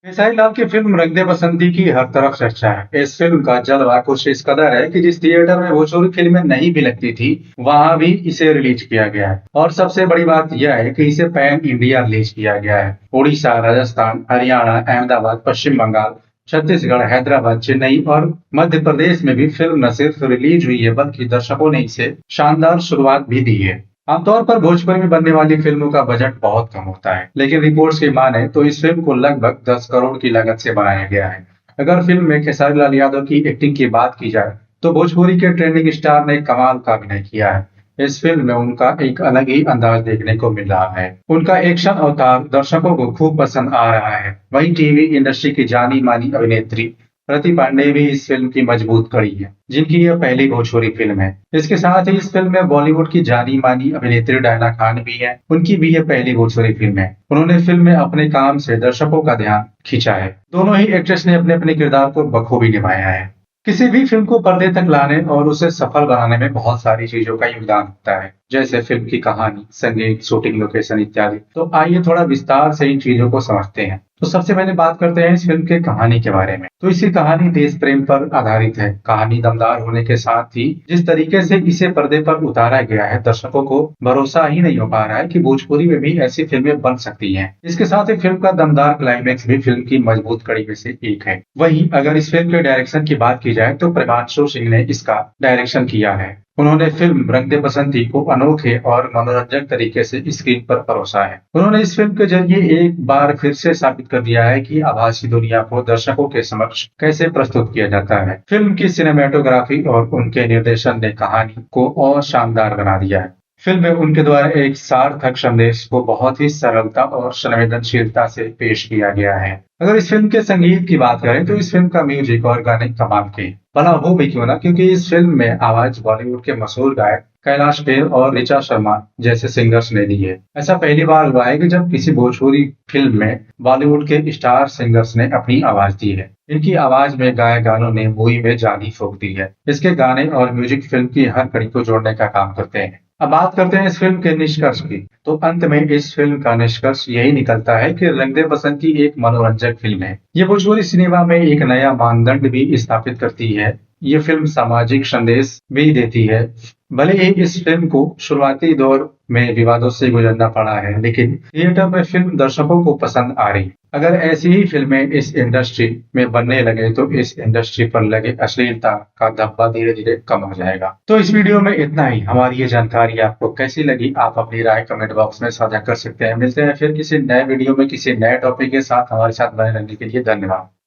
खेसारी लाल की फिल्म रंग दे बसंती की हर तरफ चर्चा है। इस फिल्म का जलवा कुछ इस कदर है कि जिस थिएटर में भोजपुरी फिल्में नहीं भी लगती थी, वहां भी इसे रिलीज किया गया है। और सबसे बड़ी बात यह है कि इसे पैन इंडिया रिलीज किया गया है। उड़ीसा, राजस्थान, हरियाणा, अहमदाबाद, पश्चिम बंगाल, छत्तीसगढ़, हैदराबाद, चेन्नई और मध्य प्रदेश में भी फिल्म न सिर्फ रिलीज हुई है, बल्कि दर्शकों ने इसे शानदार शुरुआत भी दी है। आमतौर पर भोजपुरी में बनने वाली फिल्मों का बजट बहुत कम होता है, लेकिन रिपोर्ट्स की माने तो इस फिल्म को लगभग 10 करोड़ की लागत से बनाया गया है। अगर फिल्म में खेसारी लाल यादव की एक्टिंग की बात की जाए, तो भोजपुरी के ट्रेंडिंग स्टार ने कमाल का अभिनय किया है। इस फिल्म में उनका एक अलग ही अंदाज देखने को मिल रहा है। उनका एक्शन अवतार दर्शकों को खूब पसंद आ रहा है। वहीं टीवी इंडस्ट्री की जानी मानी अभिनेत्री प्रति पांडे भी इस फिल्म की मजबूत कड़ी है, जिनकी यह पहली भोजपुरी फिल्म है। इसके साथ ही इस फिल्म में बॉलीवुड की जानी मानी अभिनेत्री डायना खान भी है। उनकी भी यह पहली भोजपुरी फिल्म है। उन्होंने फिल्म में अपने काम से दर्शकों का ध्यान खींचा है। दोनों ही एक्ट्रेस ने अपने अपने किरदार को बखूबी निभाया है। किसी भी फिल्म को पर्दे तक लाने और उसे सफल बनाने में बहुत सारी चीजों का योगदान होता है, जैसे फिल्म की कहानी, संगीत, शूटिंग लोकेशन इत्यादि। तो आइए थोड़ा विस्तार से इन चीजों को समझते हैं। तो सबसे पहले बात करते हैं इस फिल्म के कहानी के बारे में। तो इसी कहानी देश प्रेम पर आधारित है। कहानी दमदार होने के साथ ही जिस तरीके से इसे पर्दे पर उतारा गया है, दर्शकों को भरोसा ही नहीं हो पा रहा है कि भोजपुरी में भी ऐसी फिल्में बन सकती हैं। इसके साथ ही फिल्म का दमदार क्लाइमेक्स भी फिल्म की मजबूत कड़ी में से एक है। वहीं अगर इस फिल्म के डायरेक्शन की बात की जाए, तो प्रेमांशु सिंह ने इसका डायरेक्शन किया है। उन्होंने फिल्म रंग दे बसंती को अनोखे और मनोरंजक तरीके से स्क्रीन पर परोसा है। उन्होंने इस फिल्म के जरिए एक बार फिर से साबित कर दिया है कि आभासी दुनिया को दर्शकों के समक्ष कैसे प्रस्तुत किया जाता है। फिल्म की सिनेमेटोग्राफी और उनके निर्देशन ने कहानी को और शानदार बना दिया है। फिल्म में उनके द्वारा एक सार्थक संदेश को बहुत ही सरलता और संवेदनशीलता से पेश किया गया है। अगर इस फिल्म के संगीत की बात करें, तो इस फिल्म का म्यूजिक और गाने कमाल के, भला हो भी क्यों ना, क्योंकि इस फिल्म में आवाज बॉलीवुड के मशहूर गायक कैलाश खेर और ऋचा शर्मा जैसे सिंगर्स ने दी है। ऐसा पहली बार हुआ है कि जब किसी भोजपुरी फिल्म में बॉलीवुड के स्टार सिंगर्स ने अपनी आवाज दी है। इनकी आवाज में गाए गानों ने मूवी में जान ही फूंक दी है। इसके गाने और म्यूजिक फिल्म की हर कड़ी को जोड़ने का काम करते हैं। अब बात करते हैं इस फिल्म के निष्कर्ष की। तो अंत में इस फिल्म का निष्कर्ष यही निकलता है कि रंग दे बसंती एक मनोरंजक फिल्म है। ये भोजपुरी सिनेमा में एक नया मानदंड भी स्थापित करती है। ये फिल्म सामाजिक संदेश भी देती है। भले ही इस फिल्म को शुरुआती दौर में विवादों से गुजरना पड़ा है, लेकिन थिएटर में फिल्म दर्शकों को पसंद आ रही। अगर ऐसी ही फिल्में इस इंडस्ट्री में बनने लगे, तो इस इंडस्ट्री पर लगे अश्लीलता का धब्बा धीरे धीरे कम हो जाएगा। तो इस वीडियो में इतना ही। हमारी ये जानकारी आपको कैसी लगी, आप अपनी राय कमेंट बॉक्स में साझा कर सकते हैं। मिलते हैं फिर किसी नए वीडियो में किसी नए टॉपिक के साथ। हमारे साथ बने रहने के लिए धन्यवाद।